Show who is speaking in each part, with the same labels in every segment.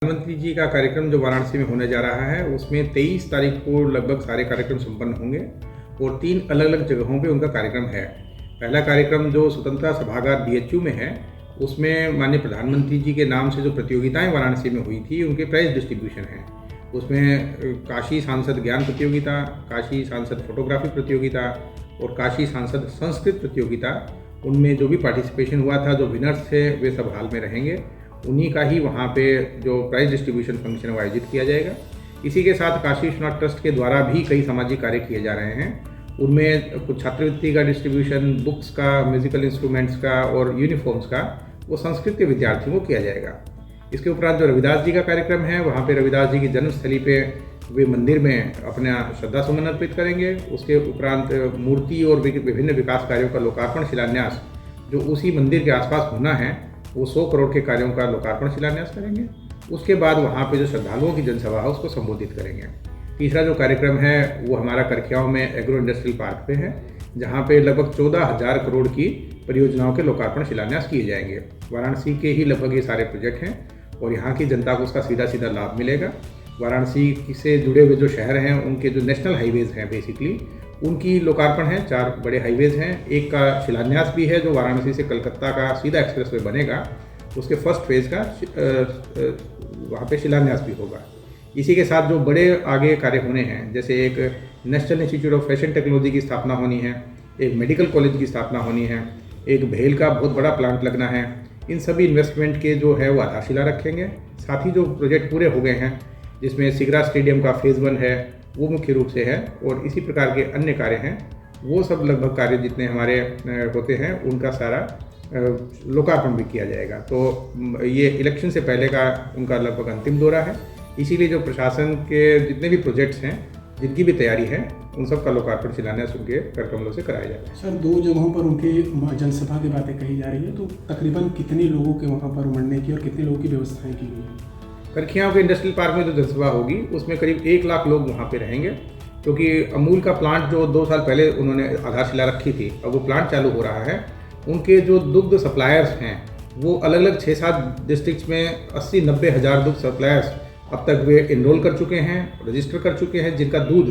Speaker 1: प्रधानमंत्री जी का कार्यक्रम जो वाराणसी में होने जा रहा है उसमें 23 तारीख को लगभग सारे कार्यक्रम संपन्न होंगे और 3 अलग अलग जगहों पे उनका कार्यक्रम है। पहला कार्यक्रम जो स्वतंत्रता सभागार BHU में है उसमें माननीय प्रधानमंत्री जी के नाम से जो प्रतियोगिताएं वाराणसी में हुई थी उनके प्राइज डिस्ट्रीब्यूशन है। उसमें काशी सांसद ज्ञान प्रतियोगिता, काशी सांसद फोटोग्राफी प्रतियोगिता और काशी सांसद संस्कृत प्रतियोगिता, उनमें जो भी पार्टिसिपेशन हुआ था, जो विनर्स थे वे सब हाल में रहेंगे। उन्हीं का ही वहाँ पे जो प्राइज डिस्ट्रीब्यूशन फंक्शन है वो आयोजित किया जाएगा। इसी के साथ काशी विश्वनाथ ट्रस्ट के द्वारा भी कई सामाजिक कार्य किए जा रहे हैं। उनमें कुछ छात्रवृत्ति का डिस्ट्रीब्यूशन, बुक्स का, म्यूजिकल इंस्ट्रूमेंट्स का और यूनिफॉर्म्स का वो संस्कृत के विद्यार्थियों को किया जाएगा। इसके उपरांत जो रविदास जी का कार्यक्रम है वहाँ पे रविदास जी की जन्मस्थली पे वे मंदिर में अपना श्रद्धा सुमन अर्पित करेंगे। उसके उपरांत मूर्ति और विभिन्न विकास कार्यों का लोकार्पण शिलान्यास जो उसी मंदिर के आसपास होना है वो 100 करोड़ के कार्यों का लोकार्पण शिलान्यास करेंगे। उसके बाद वहाँ पे जो श्रद्धालुओं की जनसभा है उसको संबोधित करेंगे। तीसरा जो कार्यक्रम है वो हमारा करखियाओं में एग्रो इंडस्ट्रियल पार्क पे है, जहाँ पे लगभग 14,000 करोड़ की परियोजनाओं के लोकार्पण शिलान्यास किए जाएंगे। वाराणसी के ही लगभग ये सारे प्रोजेक्ट हैं और यहाँ की जनता को उसका सीधा सीधा लाभ मिलेगा। वाराणसी से जुड़े हुए जो शहर हैं उनके जो नेशनल हाईवेज़ हैं बेसिकली उनकी लोकार्पण है। 4 बड़े हाईवेज़ हैं, एक का शिलान्यास भी है जो वाराणसी से कलकत्ता का सीधा एक्सप्रेसवे बनेगा, उसके फर्स्ट फेज़ का वहाँ पे शिलान्यास भी होगा। इसी के साथ जो बड़े आगे कार्य होने हैं, जैसे एक national institute of fashion technology की स्थापना होनी है, एक मेडिकल कॉलेज की स्थापना होनी है, एक भेल का बहुत बड़ा प्लांट लगना है। इन सभी इन्वेस्टमेंट के जो है वो आधारशिला रखेंगे। साथ ही जो प्रोजेक्ट पूरे हो गए हैं जिसमें सिगरा स्टेडियम का फेज़ 1 है वो मुख्य रूप से है और इसी प्रकार के अन्य कार्य हैं, वो सब लगभग कार्य जितने हमारे होते हैं उनका सारा लोकार्पण भी किया जाएगा। तो ये इलेक्शन से पहले का उनका लगभग अंतिम दौरा है। इसीलिए जो प्रशासन के जितने भी प्रोजेक्ट्स हैं जिनकी भी तैयारी है उन सब का लोकार्पण शिलान्यास उनके करकमलों से कराया जाएगा।
Speaker 2: सर, 2 जगहों पर उनकी जनसभा की बातें कही जा रही है, तो तकरीबन कितने लोगों के वहाँ पर उमड़ने की और कितने लोगों की व्यवस्थाएं की गई हैं?
Speaker 1: करखियाओं के इंडस्ट्रियल पार्क में जो जनसभा होगी उसमें करीब 1 लाख लोग वहाँ पे रहेंगे, क्योंकि अमूल का प्लांट जो 2 साल पहले उन्होंने आधारशिला रखी थी, अब वो प्लांट चालू हो रहा है। उनके जो दुग्ध सप्लायर्स हैं वो अलग अलग 6-7 डिस्ट्रिक्ट्स में 80-90 हज़ार दुग्ध सप्लायर्स अब तक वे इनरोल कर चुके हैं, रजिस्टर कर चुके हैं, जिनका दूध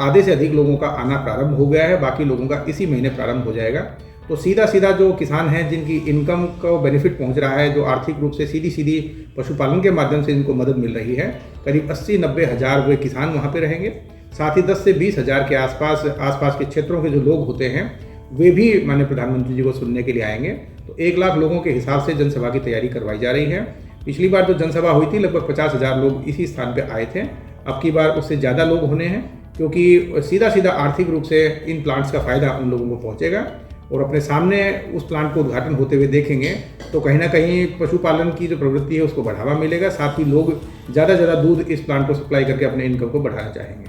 Speaker 1: आधे से अधिक लोगों का आना प्रारंभ हो गया है। बाकी लोगों का इसी महीने प्रारंभ हो जाएगा। तो सीधा सीधा जो किसान हैं जिनकी इनकम को बेनिफिट पहुंच रहा है, जो आर्थिक रूप से सीधी सीधी पशुपालन के माध्यम से इनको मदद मिल रही है, करीब 80-90 हज़ार वे किसान वहाँ पे रहेंगे। साथ ही 10 से 20 हज़ार के आसपास के क्षेत्रों के जो लोग होते हैं वे भी माननीय प्रधानमंत्री जी को सुनने के लिए आएंगे। तो 1 लाख लोगों के हिसाब से जनसभा की तैयारी करवाई जा रही है। पिछली बार जो जनसभा हुई थी लगभग 50,000 लोग इसी स्थान पर आए थे। अब की बार उससे ज़्यादा लोग होने हैं, क्योंकि सीधा सीधा आर्थिक रूप से इन प्लांट्स का फ़ायदा उन लोगों को पहुँचेगा और अपने सामने उस प्लांट को उद्घाटन होते हुए देखेंगे तो कहीं ना कहीं पशुपालन की जो प्रवृत्ति है उसको बढ़ावा मिलेगा। साथ ही लोग ज़्यादा से ज़्यादा दूध इस प्लांट को सप्लाई करके अपने इनकम को बढ़ाना चाहेंगे।